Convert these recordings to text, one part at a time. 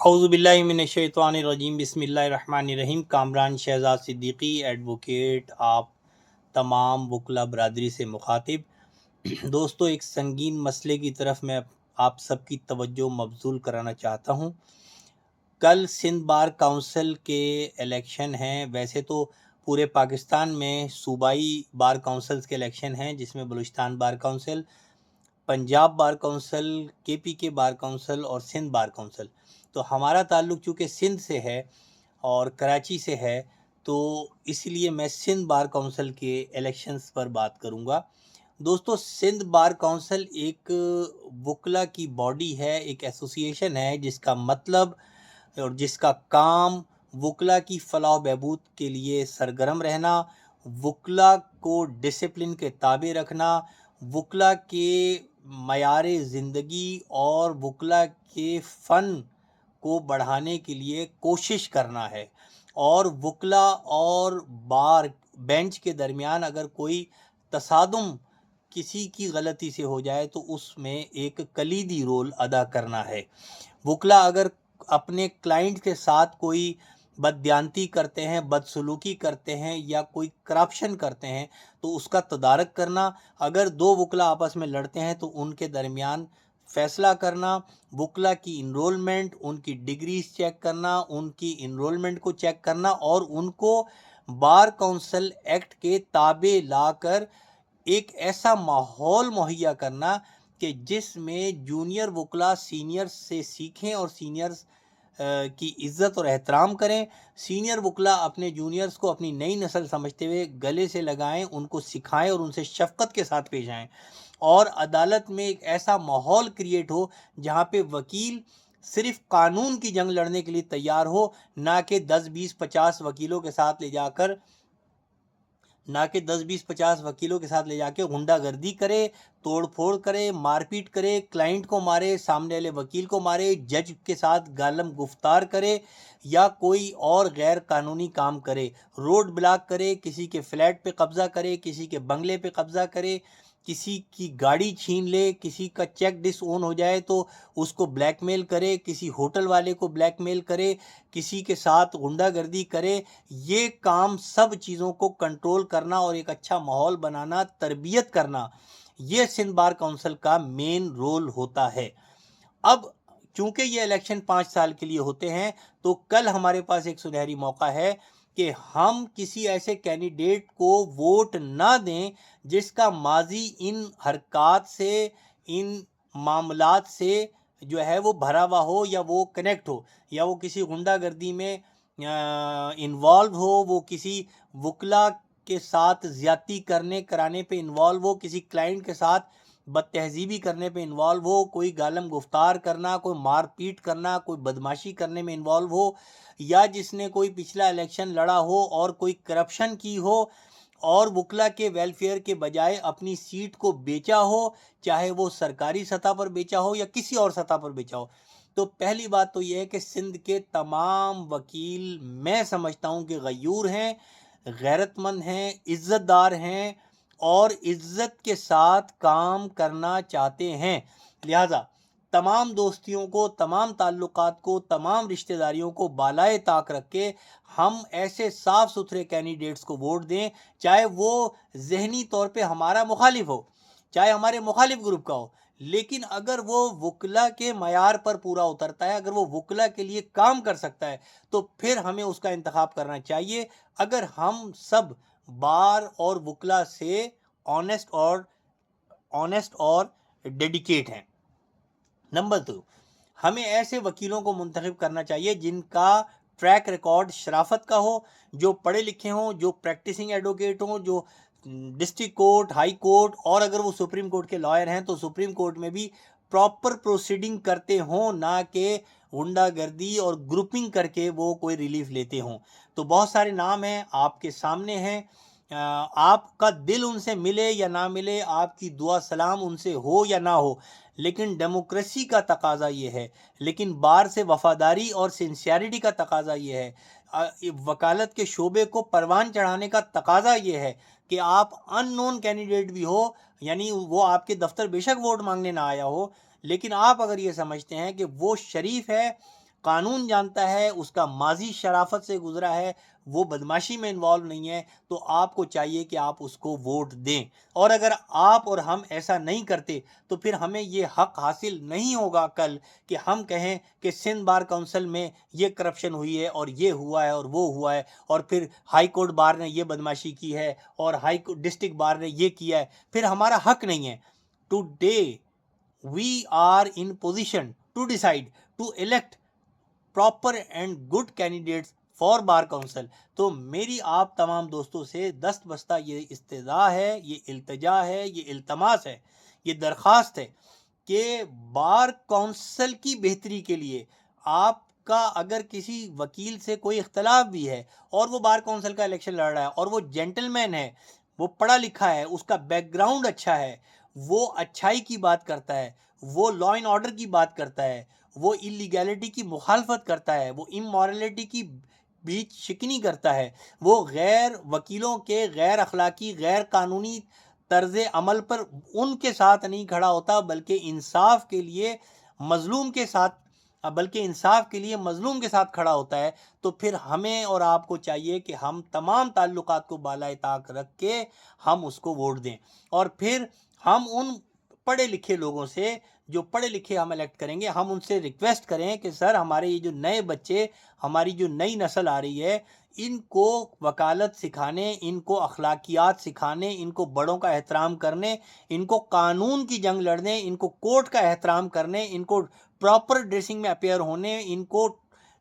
اعوذ باللہ من الشیطان الرجیم بسم اللہ الرحمن الرحیم۔ کامران شہزاد صدیقی ایڈوکیٹ آپ تمام وکلا برادری سے مخاطب۔ دوستو، ایک سنگین مسئلے کی طرف میں آپ سب کی توجہ مبذول کرانا چاہتا ہوں۔ کل سندھ بار کونسل کے الیکشن ہیں۔ ویسے تو پورے پاکستان میں صوبائی بار کونسلز کے الیکشن ہیں، جس میں Balochistan bar council, Punjab bar council, کے بار کونسل اور سندھ بار کونسل۔ تو ہمارا تعلق چونکہ سندھ سے ہے اور کراچی سے ہے، تو اس لیے میں سندھ بار کونسل کے الیکشنز پر بات کروں گا۔ دوستو، سندھ بار کونسل ایک وکلا کی باڈی ہے، ایک ایسوسیشن ہے، جس کا مطلب اور جس کا کام وکلا کی فلاح و بہبود کے لیے سرگرم رہنا، وکلا کو ڈسپلن کے تابع رکھنا، وکلا کے معیار زندگی اور وکلا کے فن کو بڑھانے کے لیے کوشش کرنا ہے۔ اور وکلا اور بار بینچ کے درمیان اگر کوئی تصادم کسی کی غلطی سے ہو جائے تو اس میں ایک کلیدی رول ادا کرنا ہے۔ وکلا اگر اپنے کلائنٹ کے ساتھ کوئی بددیانتی کرتے ہیں، بدسلوکی کرتے ہیں یا کوئی کرپشن کرتے ہیں تو اس کا تدارک کرنا، اگر دو وکلا آپس میں لڑتے ہیں تو ان کے درمیان فیصلہ کرنا، وکلا کی انرولمنٹ، ان کی ڈگریز چیک کرنا، ان کی انرولمنٹ کو چیک کرنا اور ان کو بار کونسل ایکٹ کے تابع لا کر ایک ایسا ماحول مہیا کرنا کہ جس میں جونیئر وکلا سینئر سے سیکھیں اور سینئرز کی عزت اور احترام کریں، سینئر وکلا اپنے جونیئرز کو اپنی نئی نسل سمجھتے ہوئے گلے سے لگائیں، ان کو سکھائیں اور ان سے شفقت کے ساتھ پیش آئیں، اور عدالت میں ایک ایسا ماحول کریٹ ہو جہاں پہ وکیل صرف قانون کی جنگ لڑنے کے لیے تیار ہو، نہ کہ 10-20-50 وکیلوں کے ساتھ لے جا کے غنڈہ گردی کرے، توڑ پھوڑ کرے، مار پیٹ کرے، کلائنٹ کو مارے، سامنے والے وکیل کو مارے، جج کے ساتھ گالم گفتار کرے یا کوئی اور غیر قانونی کام کرے، روڈ بلاک کرے، کسی کے فلیٹ پہ قبضہ کرے، کسی کے بنگلے پہ قبضہ کرے، کسی کی گاڑی چھین لے، کسی کا چیک ڈس اون ہو جائے تو اس کو بلیک میل کرے، کسی ہوٹل والے کو بلیک میل کرے، کسی کے ساتھ غنڈہ گردی کرے۔ یہ کام سب چیزوں کو کنٹرول کرنا اور ایک اچھا ماحول بنانا، تربیت کرنا، یہ سندھ بار کونسل کا مین رول ہوتا ہے۔ اب چونکہ یہ الیکشن 5 سال کے لیے ہوتے ہیں تو کل ہمارے پاس ایک سنہری موقع ہے کہ ہم کسی ایسے کینڈیڈیٹ کو ووٹ نہ دیں جس کا ماضی ان حرکات سے، ان معاملات سے جو ہے وہ بھرا ہوا ہو، یا وہ کنیکٹ ہو، یا وہ کسی غنڈہ گردی میں انوالو ہو، وہ کسی وکلا کے ساتھ زیادتی کرانے پہ انوالو ہو، کسی کلائنٹ کے ساتھ بد تہذیبی کرنے پہ انوالو ہو، کوئی گالم گفتار کرنا، کوئی مار پیٹ کرنا، کوئی بدماشی کرنے میں انوالو ہو، یا جس نے کوئی پچھلا الیکشن لڑا ہو اور کوئی کرپشن کی ہو اور وکلا کے ویلفیئر کے بجائے اپنی سیٹ کو بیچا ہو، چاہے وہ سرکاری سطح پر بیچا ہو یا کسی اور سطح پر بیچا ہو۔ تو پہلی بات تو یہ ہے کہ سندھ کے تمام وکیل میں سمجھتا ہوں کہ غیور ہیں، غیرت مند ہیں، عزت دار ہیں اور عزت کے ساتھ کام کرنا چاہتے ہیں۔ لہٰذا تمام دوستیوں کو، تمام تعلقات کو، تمام رشتہ داریوں کو بالائے طاق رکھ کے ہم ایسے صاف ستھرے کینڈیڈیٹس کو ووٹ دیں، چاہے وہ ذہنی طور پہ ہمارا مخالف ہو، چاہے ہمارے مخالف گروپ کا ہو، لیکن اگر وہ وکلا کے معیار پر پورا اترتا ہے، اگر وہ وکلا کے لیے کام کر سکتا ہے تو پھر ہمیں اس کا انتخاب کرنا چاہیے، اگر ہم سب بار اور وکلا سے آنیسٹ اور ڈیڈیکیٹ ہیں۔ نمبر 2، ہمیں ایسے وکیلوں کو منتخب کرنا چاہیے جن کا ٹریک ریکارڈ شرافت کا ہو، جو پڑھے لکھے ہوں، جو پریکٹسنگ ایڈوکیٹ ہوں، جو ڈسٹرکٹ کورٹ، ہائی کورٹ اور اگر وہ سپریم کورٹ کے لائر ہیں تو سپریم کورٹ میں بھی پراپر پروسیڈنگ کرتے ہوں، نہ کہ غنڈہ گردی اور گروپنگ کر کے وہ کوئی ریلیف لیتے ہوں۔ تو بہت سارے نام ہیں، آپ کے سامنے ہیں، آپ کا دل ان سے ملے یا نہ ملے، آپ کی دعا سلام ان سے ہو یا نہ ہو، لیکن ڈیموکریسی کا تقاضا یہ ہے، لیکن بار سے وفاداری اور سنسیئرٹی کا تقاضا یہ ہے، وکالت کے شعبے کو پروان چڑھانے کا تقاضا یہ ہے کہ آپ ان نون کینڈیڈیٹ بھی ہو، یعنی وہ آپ کے دفتر بے شک ووٹ مانگنے نہ آیا ہو، لیکن آپ اگر یہ سمجھتے ہیں کہ وہ شریف ہے، قانون جانتا ہے، اس کا ماضی شرافت سے گزرا ہے، وہ بدماشی میں انوالو نہیں ہے، تو آپ کو چاہیے کہ آپ اس کو ووٹ دیں۔ اور اگر آپ اور ہم ایسا نہیں کرتے تو پھر ہمیں یہ حق حاصل نہیں ہوگا کل کہ ہم کہیں کہ سندھ بار کونسل میں یہ کرپشن ہوئی ہے اور یہ ہوا ہے اور وہ ہوا ہے، اور پھر ہائی کورٹ بار نے یہ بدماشی کی ہے اور ڈسٹرکٹ بار نے یہ کیا ہے، پھر ہمارا حق نہیں ہے۔ Today we are in position to decide to elect proper and good candidates for bar council۔ تو میری آپ تمام دوستوں سے دست بستہ یہ استدعا ہے، یہ التجا ہے، یہ التماس ہے، یہ درخواست ہے کہ بار کونسل کی بہتری کے لیے آپ کا اگر کسی وکیل سے کوئی اختلاف بھی ہے اور وہ بار کونسل کا الیکشن لڑ رہا ہے اور وہ جینٹل مین ہے، وہ پڑھا لکھا ہے، اس کا بیک گراؤنڈ اچھا ہے، وہ اچھائی کی بات کرتا ہے، وہ لا اینڈ آرڈر کی بات کرتا ہے، وہ اللیگیلٹی کی مخالفت کرتا ہے، وہ امورلٹی کی بیچ شکنی کرتا ہے، وہ غیر وکیلوں کے غیر اخلاقی غیر قانونی طرز عمل پر ان کے ساتھ نہیں کھڑا ہوتا بلکہ انصاف کے لیے مظلوم کے ساتھ کھڑا ہوتا ہے، تو پھر ہمیں اور آپ کو چاہیے کہ ہم تمام تعلقات کو بالائے طاق رکھ کے ہم اس کو ووٹ دیں، اور پھر ہم ان پڑھے لکھے لوگوں سے جو پڑھے لکھے ہم الیکٹ کریں گے، ہم ان سے ریکویسٹ کریں کہ سر ہمارے یہ جو نئے بچے، ہماری جو نئی نسل آ رہی ہے، ان کو وکالت سکھانے، ان کو اخلاقیات سکھانے، ان کو بڑوں کا احترام کرنے، ان کو قانون کی جنگ لڑنے، ان کو کورٹ کا احترام کرنے، ان کو پراپر ڈریسنگ میں اپیئر ہونے، ان کو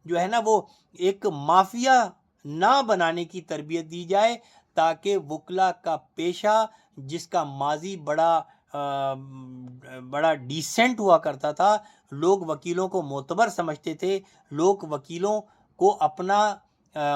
جو ہے نا وہ ایک مافیا نہ بنانے کی تربیت دی جائے، تاکہ وکلا کا پیشہ جس کا ماضی بڑا ڈیسنٹ ہوا کرتا تھا، لوگ وکیلوں کو معتبر سمجھتے تھے، لوگ وکیلوں کو اپنا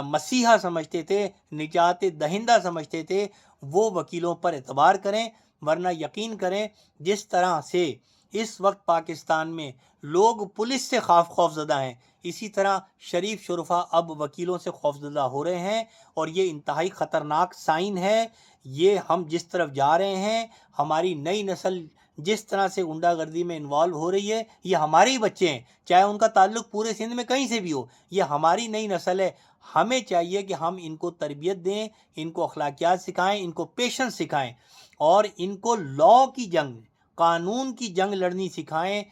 مسیحا سمجھتے تھے، نجات دہندہ سمجھتے تھے، وہ وکیلوں پر اعتبار کریں، ورنہ یقین کریں جس طرح سے اس وقت پاکستان میں لوگ پولیس سے خوف زدہ ہیں، اسی طرح شریف شرفا اب وکیلوں سے خوف زدہ ہو رہے ہیں، اور یہ انتہائی خطرناک سائن ہے۔ یہ ہم جس طرف جا رہے ہیں، ہماری نئی نسل جس طرح سے غنڈہ گردی میں انوالو ہو رہی ہے، یہ ہمارے ہی بچے ہیں، چاہے ان کا تعلق پورے سندھ میں کہیں سے بھی ہو، یہ ہماری نئی نسل ہے۔ ہمیں چاہیے کہ ہم ان کو تربیت دیں، ان کو اخلاقیات سکھائیں، ان کو پیشنس سکھائیں، اور ان کو لا کی جنگ، قانون کی جنگ لڑنی سکھائیں،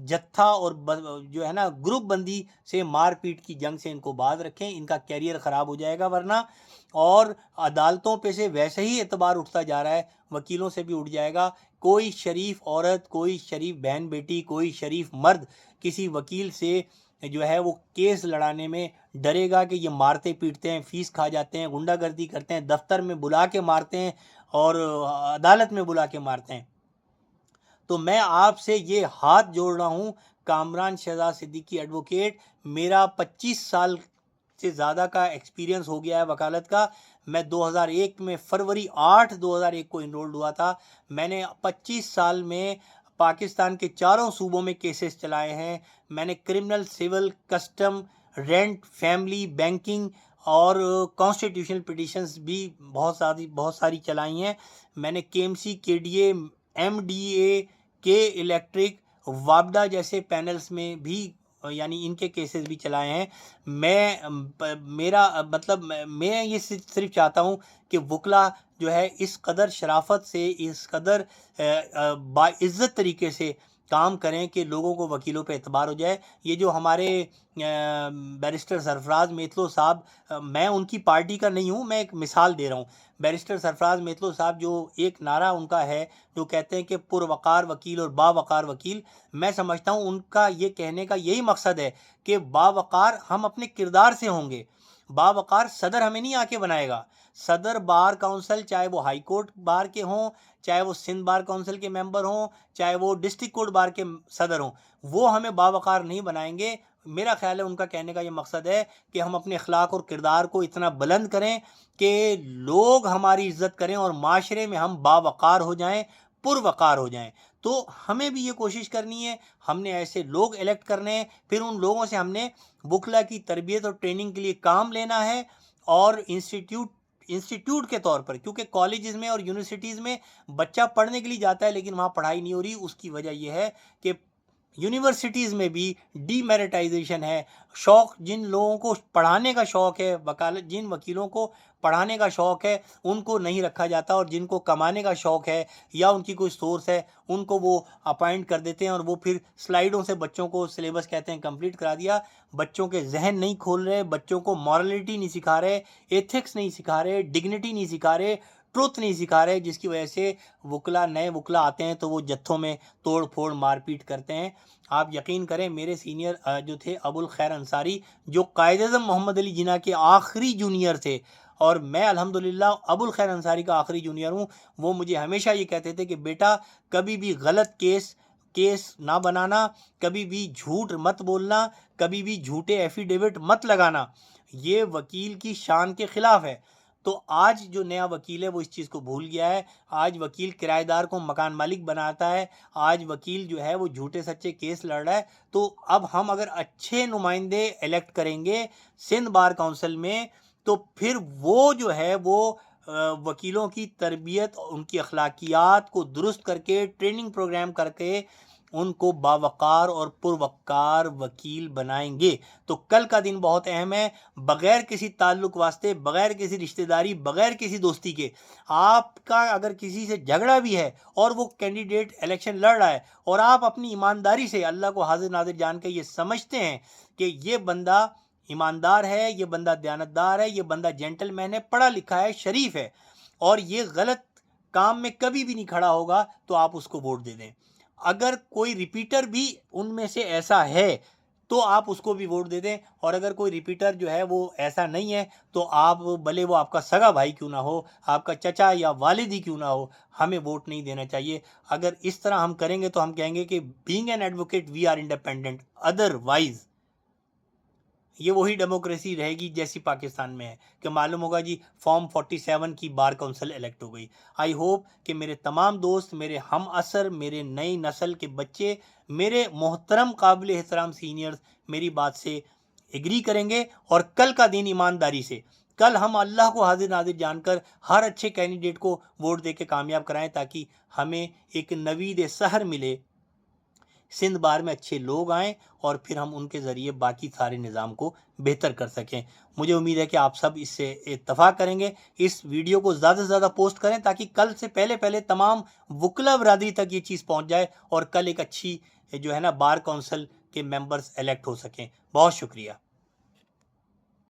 جتھا اور جو ہے نا گروپ بندی سے، مار پیٹ کی جنگ سے ان کو باز رکھیں، ان کا کیریئر خراب ہو جائے گا ورنہ، اور عدالتوں پہ سے ویسے ہی اعتبار اٹھتا جا رہا ہے، وکیلوں سے بھی اٹھ جائے گا۔ کوئی شریف عورت، کوئی شریف بہن بیٹی، کوئی شریف مرد کسی وکیل سے جو ہے وہ کیس لڑانے میں ڈرے گا کہ یہ مارتے پیٹتے ہیں، فیس کھا جاتے ہیں، غنڈہ گردی کرتے ہیں، دفتر میں بلا کے مارتے ہیں اور عدالت میں بلا کے مارتے ہیں؟ تو میں آپ سے یہ ہاتھ جوڑ رہا ہوں، کامران شہزاد صدیقی ایڈوکیٹ، میرا 25 سال سے زیادہ کا ایکسپیرینس ہو گیا ہے وکالت کا۔ میں 2001 میں فروری 8 2001 کو انرولڈ ہوا تھا۔ میں نے 25 سال میں پاکستان کے چاروں صوبوں میں کیسز چلائے ہیں۔ میں نے criminal, civil, custom, rent, family, banking اور کانسٹیٹیوشنل پٹیشنز بھی بہت ساری چلائی ہیں۔ میں نے کے M C, K D A, M D A, K Electric, وابڈا جیسے پینلز میں بھی یعنی ان کے کیسز بھی چلائے ہیں۔ میں یہ صرف چاہتا ہوں کہ وکلا جو ہے اس قدر شرافت سے، اس قدر باعزت طریقے سے کام کریں کہ لوگوں کو وکیلوں پہ اعتبار ہو جائے۔ یہ جو ہمارے بیرسٹر سرفراز میتلو صاحب، میں ان کی پارٹی کا نہیں ہوں، میں ایک مثال دے رہا ہوں۔ بیرسٹر سرفراز میتلو صاحب جو ایک نعرہ ان کا ہے جو کہتے ہیں کہ پروقار وکیل اور باوقار وکیل، میں سمجھتا ہوں ان کا یہ کہنے کا یہی مقصد ہے کہ باوقار ہم اپنے کردار سے ہوں گے۔ باوقار صدر ہمیں نہیں آ کے بنائے گا۔ صدر بار کونسل، چاہے وہ ہائی کورٹ بار کے ہوں، چاہے وہ سندھ بار کونسل کے ممبر ہوں، چاہے وہ ڈسٹرکٹ کورٹ بار کے صدر ہوں، وہ ہمیں باوقار نہیں بنائیں گے۔ میرا خیال ہے ان کا کہنے کا یہ مقصد ہے کہ ہم اپنے اخلاق اور کردار کو اتنا بلند کریں کہ لوگ ہماری عزت کریں اور معاشرے میں ہم باوقار ہو جائیں، پروقار ہو جائیں۔ تو ہمیں بھی یہ کوشش کرنی ہے، ہم نے ایسے لوگ الیکٹ کرنے ہیں، پھر ان لوگوں سے ہم نے وکلا کی تربیت اور ٹریننگ کے لیے کام لینا ہے، اور انسٹیٹیوٹ کے طور پر، کیونکہ کالجز میں اور یونیورسٹیز میں بچہ پڑھنے کے لیے جاتا ہے لیکن وہاں پڑھائی نہیں ہو رہی، اس کی وجہ یہ ہے کہ یونیورسٹیز میں بھی ڈی میریٹائزیشن ہے. شوق جن لوگوں کو پڑھانے کا شوق ہے، جن وکیلوں کو پڑھانے کا شوق ہے ان کو نہیں رکھا جاتا، اور جن کو کمانے کا شوق ہے یا ان کی کوئی سورس ہے ان کو وہ اپائنٹ کر دیتے ہیں، اور وہ پھر سلائیڈوں سے بچوں کو سلیبس کہتے ہیں کمپلیٹ کرا دیا. بچوں کے ذہن نہیں کھول رہے، بچوں کو مورلٹی نہیں سکھا رہے، ایتھکس نہیں سکھا رہے، ڈگنیٹی نہیں سکھا رہے، ٹروتھ نہیں سکھا رہے، جس کی وجہ سے نئے وکلا آتے ہیں تو وہ جتھوں میں توڑ پھوڑ مار پیٹ کرتے ہیں. آپ یقین کریں میرے سینئر جو تھے ابو الخیر انصاری، جو قائد اعظم محمد علی جناح کے آخری جونیئر تھے، اور میں الحمدللہ ابو الخیر انصاری کا آخری جونیئر ہوں، وہ مجھے ہمیشہ یہ کہتے تھے کہ بیٹا کبھی بھی غلط کیس نہ بنانا، کبھی بھی جھوٹ مت بولنا، کبھی بھی جھوٹے ایفیڈیوٹ مت لگانا، یہ وکیل کی شان کے خلاف ہے. تو آج جو نیا وکیل ہے وہ اس چیز کو بھول گیا ہے. آج وکیل کرایہ دار کو مکان مالک بناتا ہے، آج وکیل جو ہے وہ جھوٹے سچے کیس لڑ رہا ہے. تو اب ہم اگر اچھے نمائندے الیکٹ کریں گے سندھ بار کونسل میں، تو پھر وہ جو ہے وہ وکیلوں کی تربیت، ان کی اخلاقیات کو درست کر کے ٹریننگ پروگرام کر کے ان کو باوقار اور پروقار وکیل بنائیں گے. تو کل کا دن بہت اہم ہے. بغیر کسی تعلق واسطے، بغیر کسی رشتہ داری، بغیر کسی دوستی کے، آپ کا اگر کسی سے جھگڑا بھی ہے اور وہ کینڈیڈیٹ الیکشن لڑ رہا ہے اور آپ اپنی ایمانداری سے اللہ کو حاضر ناظر جان کے یہ سمجھتے ہیں کہ یہ بندہ ایماندار ہے، یہ بندہ دیانتدار ہے، یہ بندہ جینٹل مین ہے، پڑھا لکھا ہے، شریف ہے، اور یہ غلط کام میں کبھی بھی نہیں کھڑا ہوگا، تو آپ اس کو ووٹ دے دیں. اگر کوئی ریپیٹر بھی ان میں سے ایسا ہے تو آپ اس کو بھی ووٹ دے دیں، اور اگر کوئی ریپیٹر جو ہے وہ ایسا نہیں ہے تو آپ بھلے وہ آپ کا سگا بھائی کیوں نہ ہو، آپ کا چچا یا والد ہی کیوں نہ ہو، ہمیں ووٹ نہیں دینا چاہیے. اگر اس طرح ہم کریں گے تو ہم کہیں گے کہ being an advocate we are independent, otherwise وائز یہ وہی ڈیموکریسی رہے گی جیسی پاکستان میں ہے کہ معلوم ہوگا جی فارم 47 کی بار کونسل الیکٹ ہو گئی. آئی ہوپ کہ میرے تمام دوست، میرے ہم عصر، میرے نئی نسل کے بچے، میرے محترم قابل احترام سینئرز میری بات سے ایگری کریں گے، اور کل کا دن ایمانداری سے، کل ہم اللہ کو حاضر ناظر جان کر ہر اچھے کینڈیڈیٹ کو ووٹ دے کے کامیاب کرائیں، تاکہ ہمیں ایک نوید سحر ملے، سندھ بار میں اچھے لوگ آئیں، اور پھر ہم ان کے ذریعے باقی سارے نظام کو بہتر کر سکیں. مجھے امید ہے کہ آپ سب اس سے اتفاق کریں گے. اس ویڈیو کو زیادہ سے زیادہ پوسٹ کریں تاکہ کل سے پہلے تمام وکلا برادری تک یہ چیز پہنچ جائے، اور کل ایک اچھی جو ہے نا بار کونسل کے ممبرز الیکٹ ہو سکیں. بہت شکریہ.